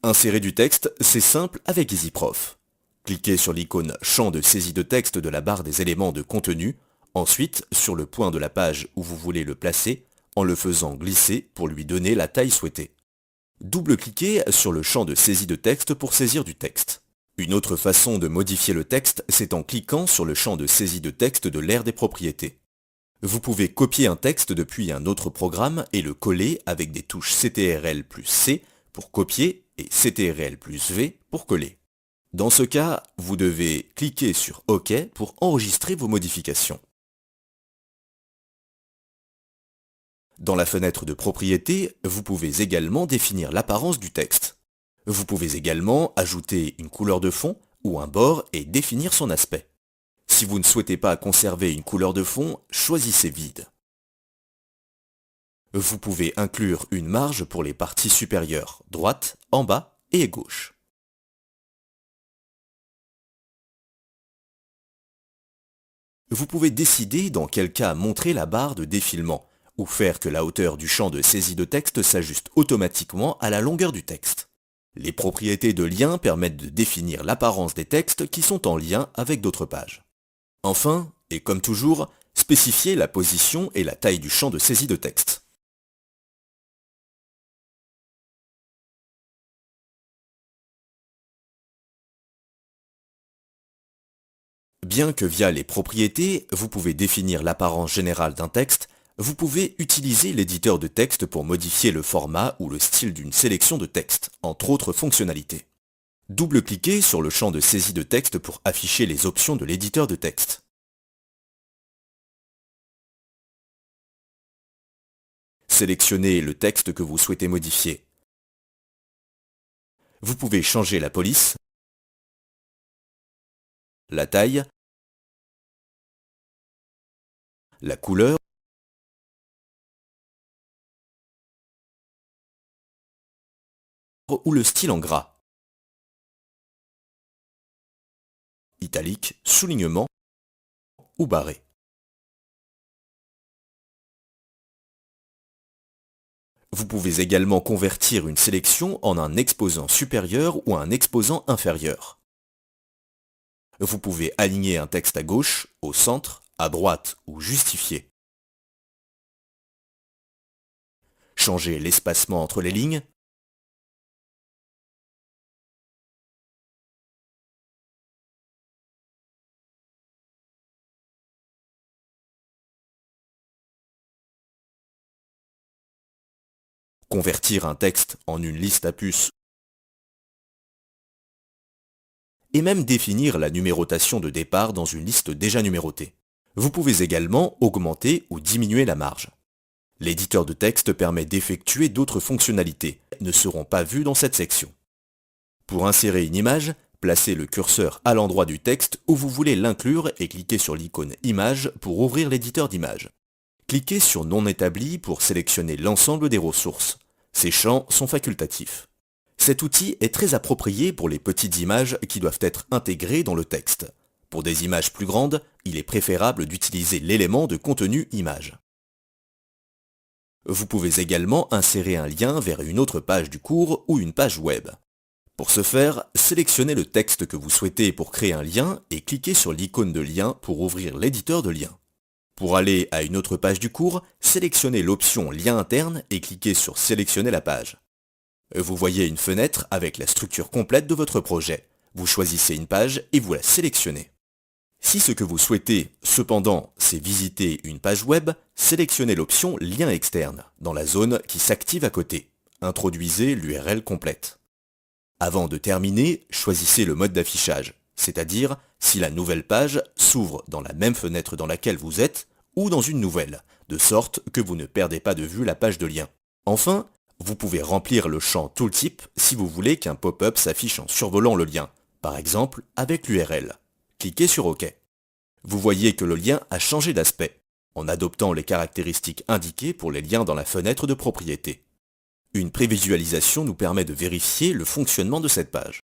Insérer du texte, c'est simple avec EasyProf. Cliquez sur l'icône Champ de saisie de texte de la barre des éléments de contenu, ensuite sur le point de la page où vous voulez le placer, en le faisant glisser pour lui donner la taille souhaitée. Double-cliquez sur le champ de saisie de texte pour saisir du texte. Une autre façon de modifier le texte, c'est en cliquant sur le champ de saisie de texte de l'ère des propriétés. Vous pouvez copier un texte depuis un autre programme et le coller avec des touches CTRL plus C pour copier et CTRL plus V pour coller. Dans ce cas, vous devez cliquer sur OK pour enregistrer vos modifications. Dans la fenêtre de propriété, vous pouvez également définir l'apparence du texte. Vous pouvez également ajouter une couleur de fond ou un bord et définir son aspect. Si vous ne souhaitez pas conserver une couleur de fond, choisissez vide. Vous pouvez inclure une marge pour les parties supérieures, droite, en bas et gauche. Vous pouvez décider dans quel cas montrer la barre de défilement ou faire que la hauteur du champ de saisie de texte s'ajuste automatiquement à la longueur du texte. Les propriétés de lien permettent de définir l'apparence des textes qui sont en lien avec d'autres pages. Enfin, et comme toujours, spécifiez la position et la taille du champ de saisie de texte. Bien que via les propriétés, vous pouvez définir l'apparence générale d'un texte, vous pouvez utiliser l'éditeur de texte pour modifier le format ou le style d'une sélection de texte, entre autres fonctionnalités. Double-cliquez sur le champ de saisie de texte pour afficher les options de l'éditeur de texte. Sélectionnez le texte que vous souhaitez modifier. Vous pouvez changer la police, la taille, la couleur ou le style en gras, italique, soulignement ou barré. Vous pouvez également convertir une sélection en un exposant supérieur ou un exposant inférieur. Vous pouvez aligner un texte à gauche, au centre, à droite ou justifier. Changer l'espacement entre les lignes. Convertir un texte en une liste à puces. Et même définir la numérotation de départ dans une liste déjà numérotée. Vous pouvez également augmenter ou diminuer la marge. L'éditeur de texte permet d'effectuer d'autres fonctionnalités qui ne seront pas vues dans cette section. Pour insérer une image, placez le curseur à l'endroit du texte où vous voulez l'inclure et cliquez sur l'icône Image pour ouvrir l'éditeur d'images. Cliquez sur Non établi pour sélectionner l'ensemble des ressources. Ces champs sont facultatifs. Cet outil est très approprié pour les petites images qui doivent être intégrées dans le texte. Pour des images plus grandes, il est préférable d'utiliser l'élément de contenu image. Vous pouvez également insérer un lien vers une autre page du cours ou une page web. Pour ce faire, sélectionnez le texte que vous souhaitez pour créer un lien et cliquez sur l'icône de lien pour ouvrir l'éditeur de lien. Pour aller à une autre page du cours, sélectionnez l'option Lien interne et cliquez sur Sélectionner la page. Vous voyez une fenêtre avec la structure complète de votre projet. Vous choisissez une page et vous la sélectionnez. Si ce que vous souhaitez, cependant, c'est visiter une page web, sélectionnez l'option Lien externe dans la zone qui s'active à côté. Introduisez l'URL complète. Avant de terminer, choisissez le mode d'affichage, c'est-à-dire si la nouvelle page s'ouvre dans la même fenêtre dans laquelle vous êtes ou dans une nouvelle, de sorte que vous ne perdez pas de vue la page de lien. Enfin, vous pouvez remplir le champ Tooltip si vous voulez qu'un pop-up s'affiche en survolant le lien, par exemple avec l'URL. Cliquez sur OK. Vous voyez que le lien a changé d'aspect, en adoptant les caractéristiques indiquées pour les liens dans la fenêtre de propriété. Une prévisualisation nous permet de vérifier le fonctionnement de cette page.